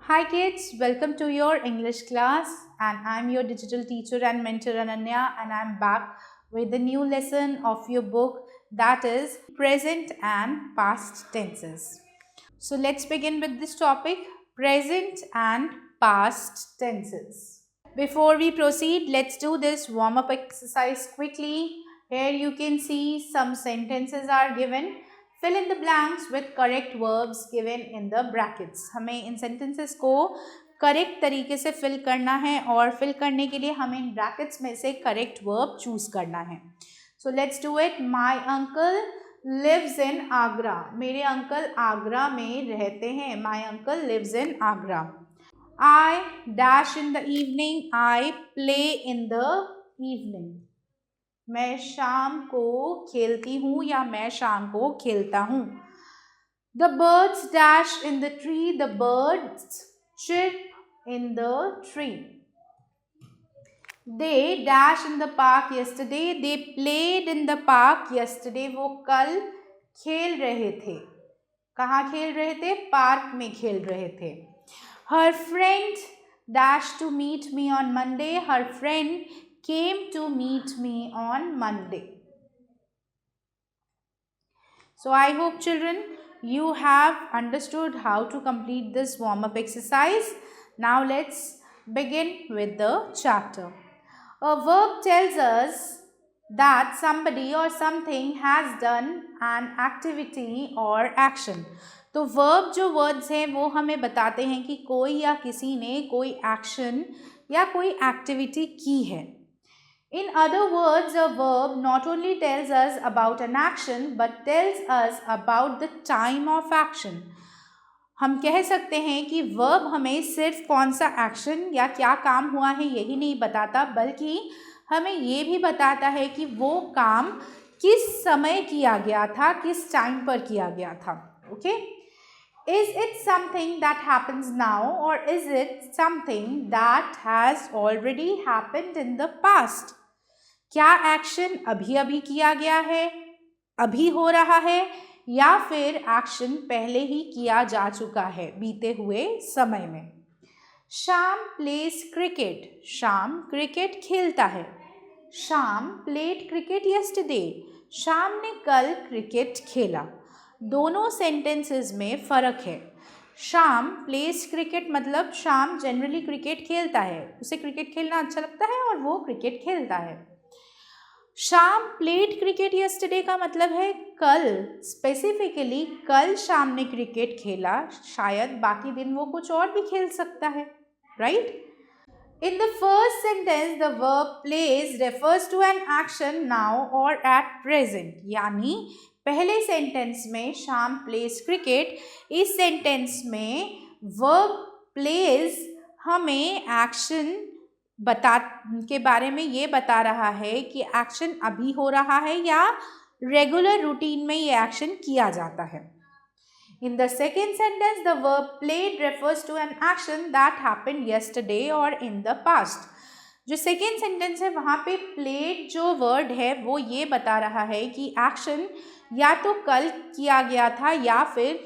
Hi kids, welcome to your English class and I'm your digital teacher and mentor Ananya and I'm back with the new lesson of your book that is present and past tenses. So let's begin with this topic, present and past tenses. Before we proceed, let's do this warm-up exercise quickly. Here you can see some sentences are given. Fill in the blanks with correct verbs given in the brackets. हमें इन sentences को correct तरीके से fill करना है और fill करने के लिए हमें इन ब्रैकेट्स में से करेक्ट वर्ब चूज करना है. So let's do it. My uncle lives in Agra. मेरे अंकल आगरा में रहते हैं. My uncle lives in Agra. I dash in the evening. I play in the evening. मैं शाम को खेलती हूँ या मैं शाम को खेलता हूँ. The birds dash in the tree. The birds chirp in the tree. They dash in the park yesterday. They played in the park yesterday. वो कल खेल रहे थे. कहाँ खेल रहे थे? पार्क में खेल रहे थे. Her friend dashed to meet me on Monday. Her friend came to meet me on Monday. So I hope children you have understood how to complete this warm-up exercise. Now let's begin with the chapter. A verb tells us that somebody or something has done an activity or action. तो verb जो words हैं वो हमें बताते हैं कि कोई या किसी ने कोई एक्शन या कोई एक्टिविटी की है. In other words, a verb not only tells us about an action but tells us about the time of action. हम कह सकते हैं कि वर्ब हमें सिर्फ कौन सा एक्शन या क्या काम हुआ है यही नहीं बताता, बल्कि हमें ये भी बताता है कि वो काम किस समय किया गया था, किस टाइम पर किया गया था. Okay. Is it something that happens now or is it something that has already happened in the past? क्या एक्शन अभी अभी किया गया है, अभी हो रहा है, या फिर एक्शन पहले ही किया जा चुका है बीते हुए समय में. Shyam pledge cricket. Shyam cricket खेलता है. Shyam played cricket yesterday. Shyam ने कल क्रिकेट खेला. दोनों सेंटेंसेस में फ़र्क है. श्याम प्लेज क्रिकेट मतलब श्याम जनरली क्रिकेट खेलता है, उसे क्रिकेट खेलना अच्छा लगता है और वो क्रिकेट खेलता है. श्याम प्लेड क्रिकेट यस्टरडे का मतलब है कल, स्पेसिफिकली कल श्याम ने क्रिकेट खेला, शायद बाकी दिन वो कुछ और भी खेल सकता है. Right. In the first sentence, the verb plays refers to an action now or at present. यानी पहले सेंटेंस में श्याम प्लेज क्रिकेट, इस सेंटेंस में वर्ब प्लेज हमें एक्शन के बारे में ये बता रहा है कि एक्शन अभी हो रहा है या रेगुलर रूटीन में ये एक्शन किया जाता है. In the second sentence, the verb played refers to an action that happened yesterday or in the past. जो सेकेंड सेंटेंस है वहाँ पे प्लेड जो वर्ड है वो ये बता रहा है कि एक्शन या तो कल किया गया था या फिर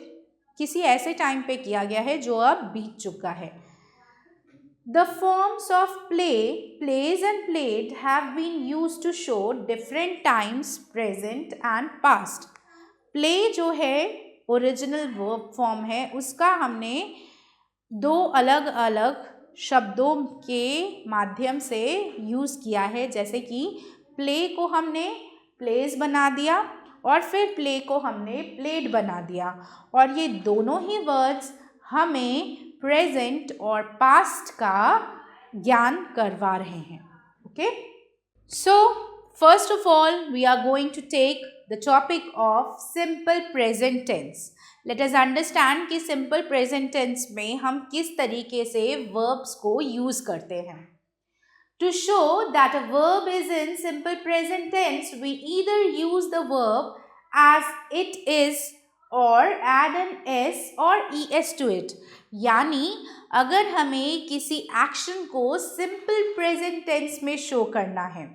किसी ऐसे टाइम पे किया गया है जो अब बीत चुका है. The forms of play, plays and played have been used to show different times, present and past. Play जो है ओरिजिनल वर्ब फॉर्म है, उसका हमने दो अलग अलग शब्दों के माध्यम से यूज़ किया है. जैसे कि प्ले को हमने प्लेस बना दिया और फिर प्ले को हमने प्लेड बना दिया, और ये दोनों ही वर्ड्स हमें प्रेजेंट और पास्ट का ज्ञान करवा रहे हैं. Okay. So first of all we are going to take the topic of simple present tense. Let us understand कि simple present tense में हम किस तरीके से verbs को use करते हैं. To show that a verb is in simple present tense, we either use the verb as it is or add an s or es to it. यानी अगर हमें किसी एक्शन को simple present tense में show करना है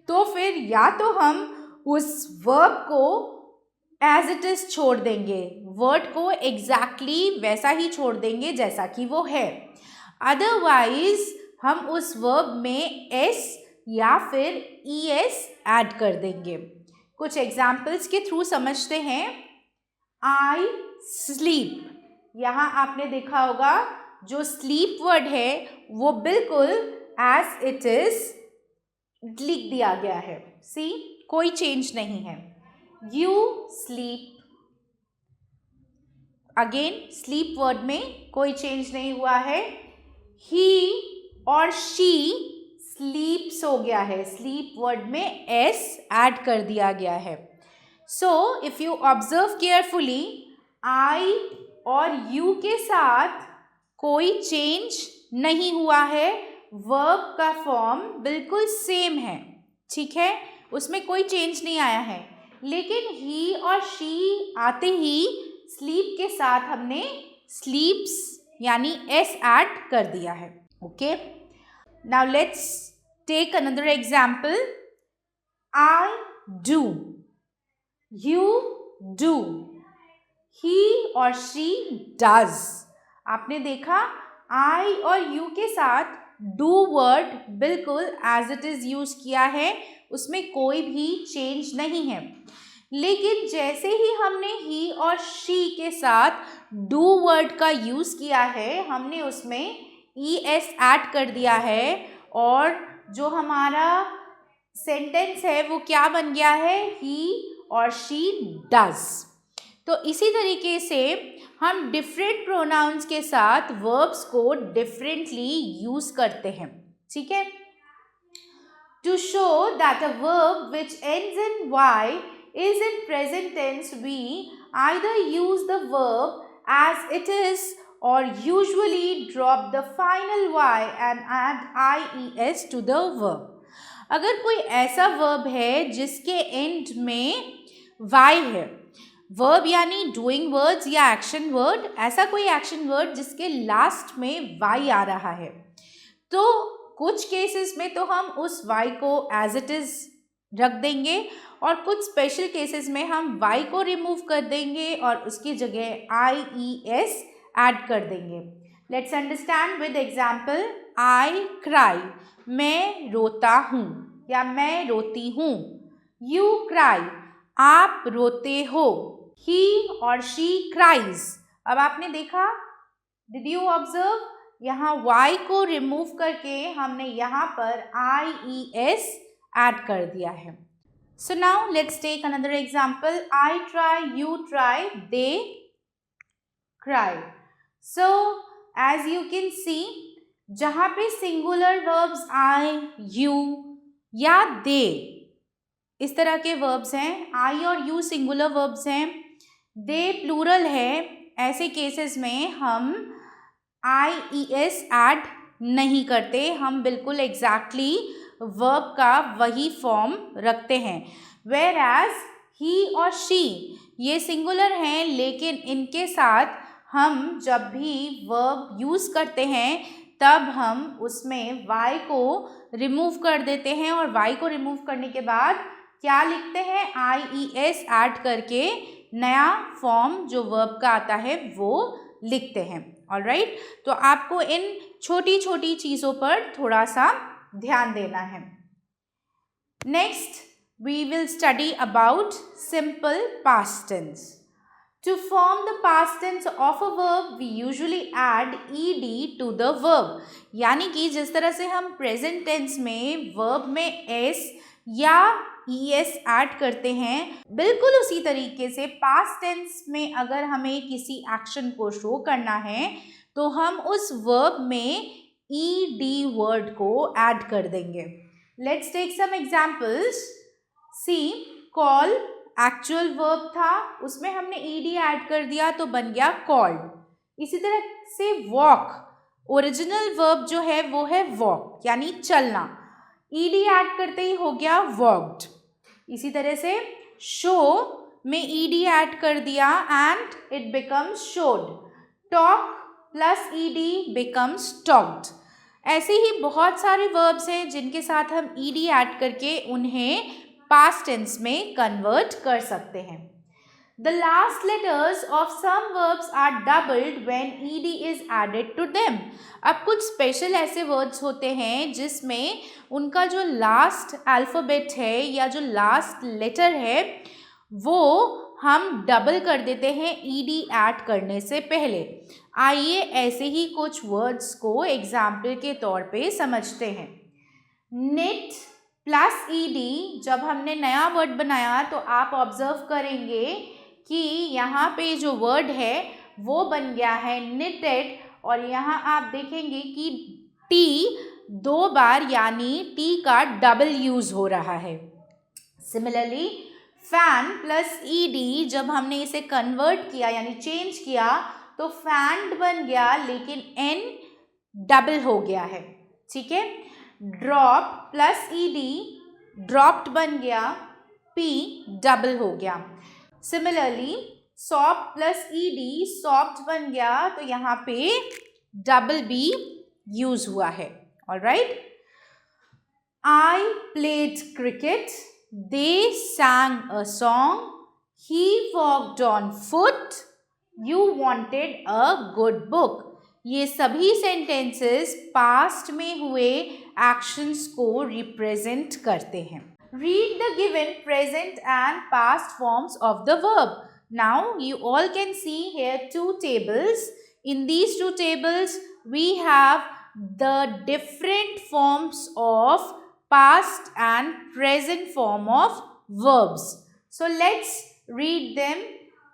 तो फिर या तो हम उस वर्ब को एज इट इज छोड़ देंगे, वर्ड को एग्जैक्टली वैसा ही छोड़ देंगे जैसा कि वो है। अदरवाइज हम उस वर्ब में एस या फिर ई एस ऐड कर देंगे। कुछ एग्जाम्पल्स के थ्रू समझते हैं। आई स्लीप, यहाँ आपने देखा होगा जो स्लीप वर्ड है वो बिल्कुल एज इट इज लिख दिया गया है। सी, कोई चेंज नहीं है। You sleep, again sleep word में कोई चेंज नहीं हुआ है। ही और शी स्लीप्स हो गया है, स्लीप वर्ड में एस ऐड कर दिया गया है। So if you observe carefully, I और यू के साथ कोई चेंज नहीं हुआ है, वर्ब का फॉर्म बिल्कुल सेम है, ठीक है, उसमें कोई चेंज नहीं आया है। लेकिन ही और शी आते ही स्लीप के साथ हमने स्लीप्स यानी एस ऐड कर दिया है। Okay, now let's take another example. I do, you do, he और शी डज। आपने देखा आई और यू के साथ डू वर्ड बिल्कुल एज इट इज यूज किया है, उसमें कोई भी चेंज नहीं है। लेकिन जैसे ही हमने ही और शी के साथ डू वर्ड का यूज किया है, हमने उसमें ई एस ऐड कर दिया है और जो हमारा सेंटेंस है वो क्या बन गया है, ही और शी डज। तो इसी तरीके से हम डिफरेंट प्रोनाउंस के साथ वर्ब्स को डिफरेंटली यूज करते हैं, ठीक है। To show that a verb which ends in Y is in present tense, we either use the verb as it is or usually drop the final y and add ies to the verb. अगर कोई ऐसा verb है जिसके end में y है, verb यानी doing words या action word, ऐसा कोई action word जिसके last में y आ रहा है, तो कुछ cases में तो हम उस y को as it is रख देंगे और कुछ स्पेशल केसेस में हम y को रिमूव कर देंगे और उसकी जगह IES ऐड कर देंगे। Let's understand with example. I cry, मैं रोता हूँ या मैं रोती हूँ। यू क्राई, आप रोते हो। ही और शी क्राइज। अब आपने देखा, डिड यू ऑब्जर्व, यहाँ y को रिमूव करके हमने यहाँ पर IES ऐड कर दिया है। So now let's take another example. I try, you try, they cry. So as you can see, जहाँ पे singular verbs I, you या they इस तरह के verbs हैं, I और you singular verbs हैं, they plural है, ऐसे cases में हम IES ऐड नहीं करते, हम बिल्कुल exactly वर्ब का वही फॉर्म रखते हैं। वेयर एज ही और शी ये सिंगुलर हैं, लेकिन इनके साथ हम जब भी वर्ब यूज़ करते हैं तब हम उसमें y को रिमूव कर देते हैं और y को रिमूव करने के बाद क्या लिखते हैं, IES ऐड करके नया फॉर्म जो वर्ब का आता है वो लिखते हैं। ऑलराइट, तो आपको इन छोटी छोटी चीज़ों पर थोड़ा सा ध्यान देना है। Next we will study about simple past tense. To form the past tense of a verb, we usually add ed to the verb. यानी कि जिस तरह से हम present tense में verb में s या es ऐड करते हैं, बिल्कुल उसी तरीके से past tense में अगर हमें किसी action को show करना है तो हम उस verb में ed word को add कर देंगे। Let's take some examples. See, call actual verb था, उसमें हमने ed ऐड कर दिया तो बन गया कॉल्ड। इसी तरह से वॉक, ओरिजिनल वर्ब जो है वो है वॉक यानी चलना, ed ऐड करते ही हो गया वॉक्ड। इसी तरह से शो में ed ऐड कर दिया and it becomes showed. Talk plus ed becomes talked. ऐसे ही बहुत सारे वर्ब्स हैं जिनके साथ हम ed ऐड करके उन्हें पास्ट टेंस में कन्वर्ट कर सकते हैं। The last letters of some verbs are doubled when ed is added to them. अब कुछ स्पेशल ऐसे वर्ड्स होते हैं जिसमें उनका जो लास्ट अल्फ़ाबेट है या जो लास्ट लेटर है वो हम डबल कर देते हैं ईडी ऐड करने से पहले. आइए ऐसे ही कुछ वर्ड्स को एग्जाम्पल के तौर पे समझते हैं. निट प्लस ईडी, जब हमने नया वर्ड बनाया तो आप ऑब्जर्व करेंगे कि यहाँ पे जो वर्ड है वो बन गया है निटेड, और यहाँ आप देखेंगे कि टी 2 बार यानी टी का डबल यूज हो रहा है. सिमिलरली फैन प्लस ईडी, जब हमने इसे कन्वर्ट किया यानी चेंज किया तो फैंड बन गया लेकिन एन डबल हो गया है. ठीक है. ड्रॉप प्लस ईडी, ड्रॉप्ड बन गया, पी डबल हो गया. Similarly soft plus ED, soft बन गया तो यहाँ पे डबल बी यूज हुआ है. Alright. I played cricket. They sang a song. He walked on foot. You wanted a good book. ये सभी सेंटेंसेस पास्ट में हुए एक्शंस को रिप्रेजेंट करते हैं. Read the given present and past forms of the verb. Now you all can see here 2 tables. In these 2 tables we have the different forms of past and present form of verbs. So let's read them.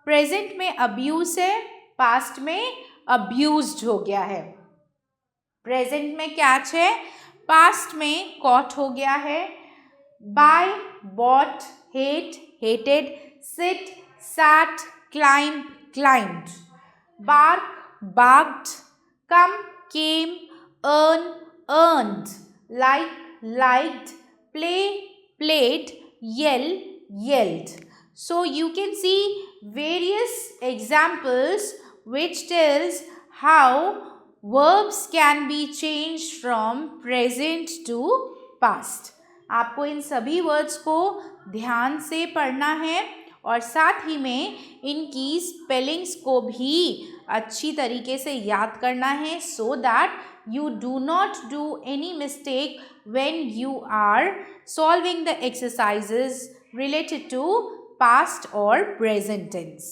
Present में abuse है, past में abused हो गया है. Present में catch है, past में caught हो गया है. Buy, bought, hate, hated, sit, sat, climb, climbed. Bark, barked, come, came, earn, earned, like, liked, play, played, yell, yelled. So you can see various examples which tells how verbs can be changed from present to past. आपको इन सभी words को ध्यान से पढ़ना है और साथ ही में इनकी स्पेलिंग्स को भी अच्छी तरीके से याद करना है so that you do not do any mistake when you are solving the exercises related to past or present tense.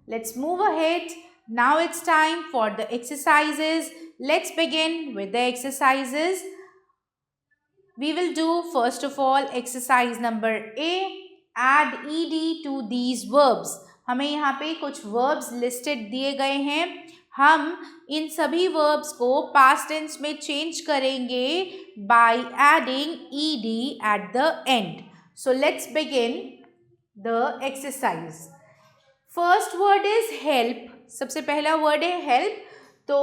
Let's move ahead. Now it's time for the exercises. Let's begin with the exercises. We will do first of all exercise number A. Add ed to these verbs. हमें यहाँ पे कुछ verbs listed दिए गए हैं. हम इन सभी verbs को past tense में change करेंगे by adding ed at the end. So let's begin the exercise. First word is help. सबसे पहला word है help. तो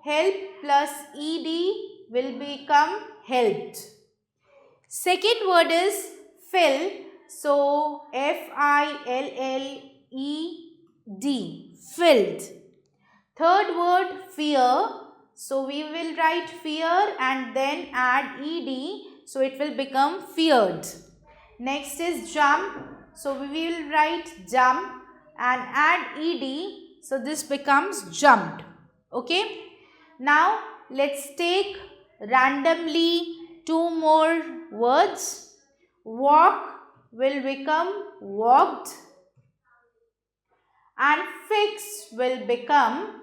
help plus ed will become helped. Second word is fill. So filled, filled. Third word fear. So we will write fear and then add ed. So it will become feared. Next is jump. So we will write jump and add ed. So this becomes jumped. Okay. Now let's take randomly 2 more words. Walk will become walked and fix will become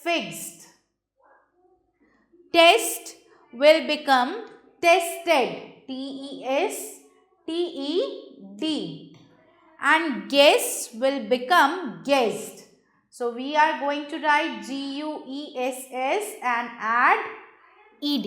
fixed. Test will become tested. T-E-S-T-E-D. And guess will become guessed. So we are going to write G-U-E-S-S and add ed.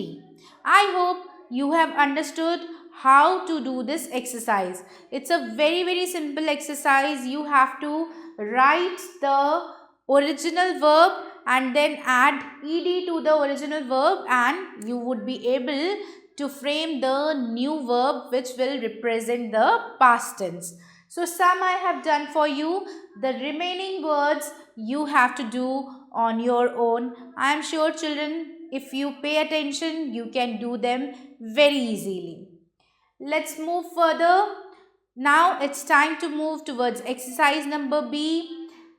I hope you have understood how to do this exercise. It's a very simple exercise. You have to write the original verb and then add ed to the original verb and you would be able to frame the new verb which will represent the past tense. So some I have done for you. The remaining words you have to do on your own. I am sure children, if you pay attention, you can do them very easily. Let's move further. Now it's time to move towards exercise number B.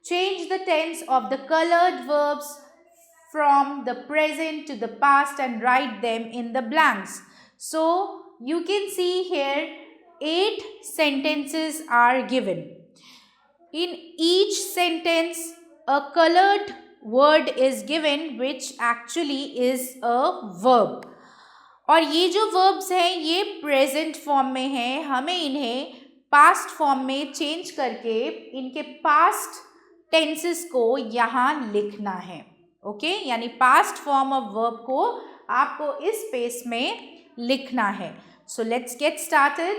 Change the tense of the colored verbs from the present to the past and write them in the blanks. So you can see here 8 sentences are given. In each sentence, a colored word is given which actually is a verb. और ये जो verbs हैं ये present form में हैं. हमें इन्हें past form में change करके इनके past tenses को यहाँ लिखना है. ओके, यानी past form of verb को आपको इस space में लिखना है. So let's get started.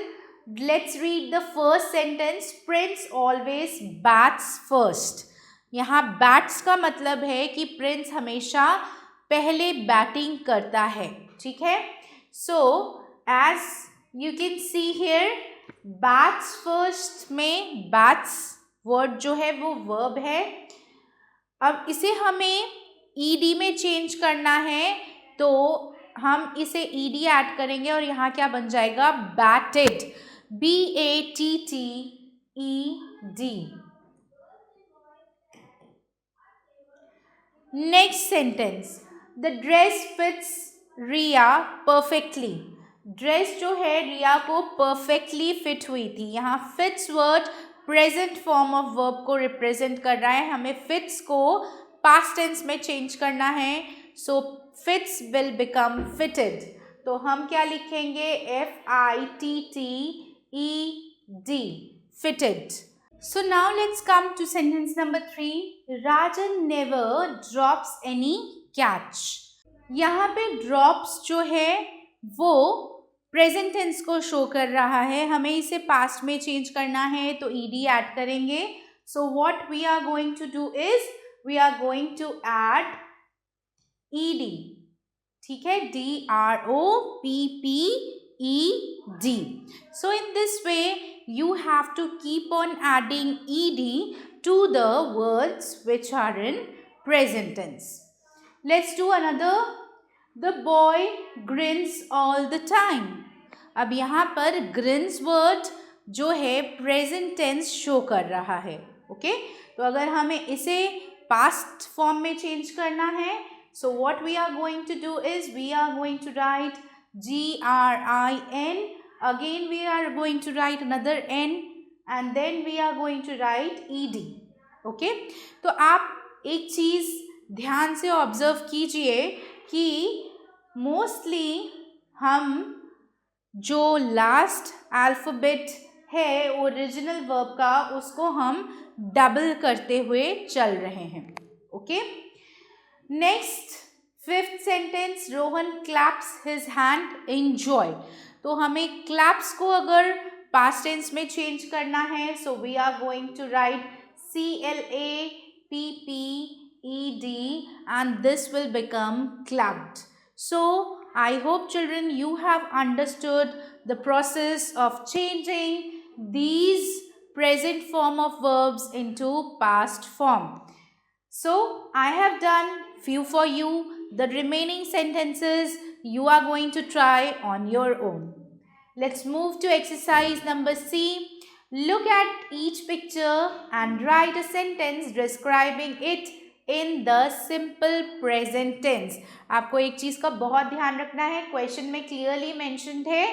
Let's read the first sentence. Prince always bats first. यहाँ bats का मतलब है कि प्रिंस हमेशा पहले बैटिंग करता है. ठीक है. So as you can see here, bats first में bats word जो है वो verb है. अब इसे हमें ed में change करना है तो हम इसे ed ऐड करेंगे और यहाँ क्या बन जाएगा? batted. batted. Next sentence. The dress fits Riya perfectly. Dress जो है रिया को परफेक्टली फिट हुई थी. यहाँ fits word present form of verb को रिप्रेजेंट कर रहा है. हमें फिट्स को पास्ट टेंस में चेंज करना है. सो फिट्स विल बिकम फिटेड. तो हम क्या लिखेंगे? FITTED, fitted. So now let's come to sentence number 3. Rajan never drops any catch. यहाँ पे ड्रॉप्स जो है वो प्रेजेंट टेंस को शो कर रहा है. हमें इसे पास्ट में चेंज करना है तो ed ऐड करेंगे. So what we are going to do is we are going to add ed. ठीक है, DROPPED. So in this way you have to keep on adding ed to the words which are in present tense. Let's do another. The boy grins all the time. अब यहाँ पर grins word जो है present tense show कर रहा है. Okay, तो अगर हमें इसे past form में change करना है, so what we are going to do is we are going to write GRIN. Again we are going to write another N and then we are going to write ED. Okay, तो आप एक चीज़ ध्यान से observe कीजिए कि mostly हम जो last alphabet है ओरिजिनल वर्ब का उसको हम डबल करते हुए चल रहे हैं. Okay, next fifth sentence. Rohan claps his hand in joy. तो हमें क्लैप्स को अगर पास्ट टेंस में चेंज करना है so we are going to write CLAPPED and this will become clapped. So I hope children you have understood the process of changing these present form of verbs into past form. So I have done few for you. The remaining sentences you are going to try on your own. Let's move to exercise number C. Look at each picture and write a sentence describing it in the simple present tense. आपको एक चीज़ का बहुत ध्यान रखना है. Question में clearly mentioned है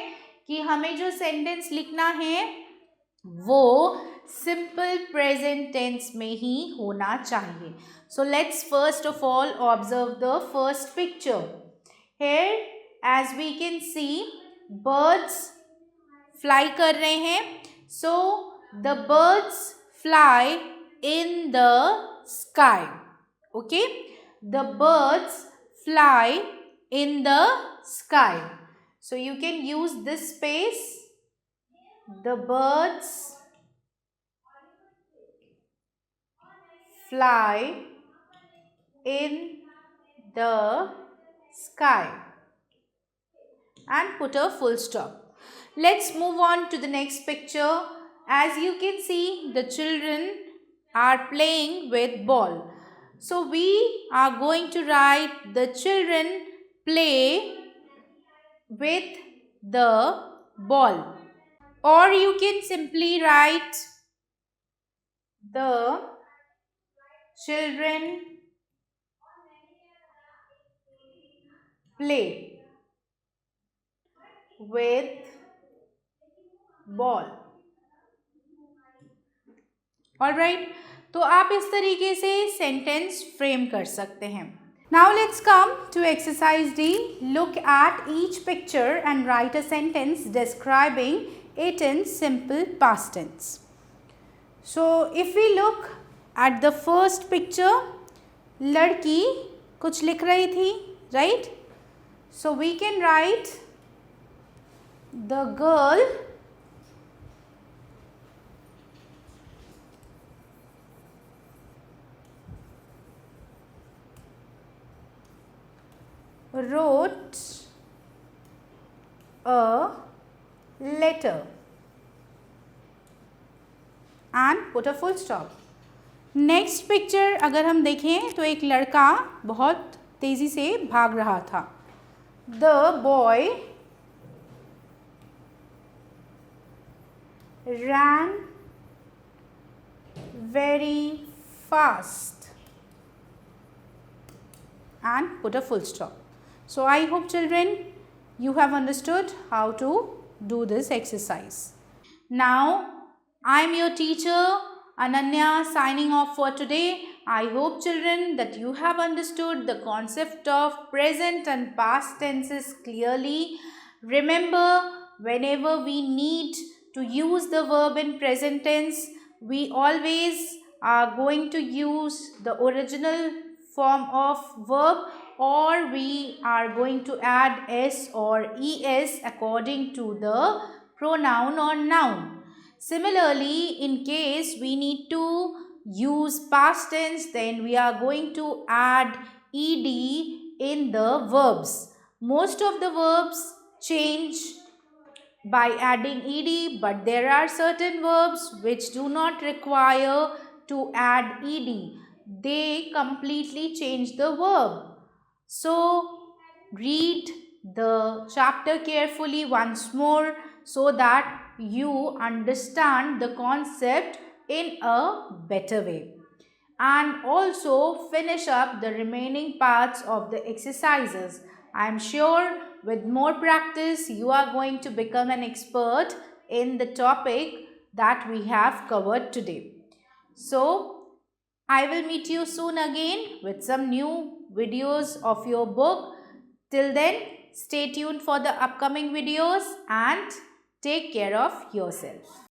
कि हमें जो सेंटेंस लिखना है वो सिंपल प्रेजेंट टेंस में ही होना चाहिए. So let's first of all observe the first picture. Here as we can see birds fly कर रहे हैं. So the birds fly in the sky. Okay, the birds fly in the sky. So you can use this space. The birds fly in the sky and put a full stop. Let's move on to the next picture. As you can see, the children are playing with ball. So we are going to write the children play with the ball. or you can simply write the children play with ball. Alright, तो आप इस तरीके से sentence frame कर सकते हैं. Now let's come to exercise D. Look at each picture and write a sentence describing it in simple past tense. So if we look at the first picture, लड़की कुछ लिख रही थी, right? So we can write the girl wrote a letter and put a full stop. Next picture अगर हम देखें तो एक लड़का बहुत तेज़ी से भाग रहा था. The boy ran very fast and put a full stop. So I hope children you have understood how to do this exercise. Now I am your teacher Ananya signing off for today. I hope children that you have understood the concept of present and past tenses clearly. Remember, whenever we need to use the verb in present tense, we always are going to use the original form of verb, or we are going to add s or es according to the pronoun or noun. Similarly, in case we need to use past tense, then we are going to add ed in the verbs. Most of the verbs change by adding ed, but there are certain verbs which do not require to add ed. They completely change the verb. So read the chapter carefully once more so that you understand the concept in a better way, and also finish up the remaining parts of the exercises. I am sure with more practice you are going to become an expert in the topic that we have covered today. So I will meet you soon again with some new videos of your book. Till then, stay tuned for the upcoming videos and take care of yourself.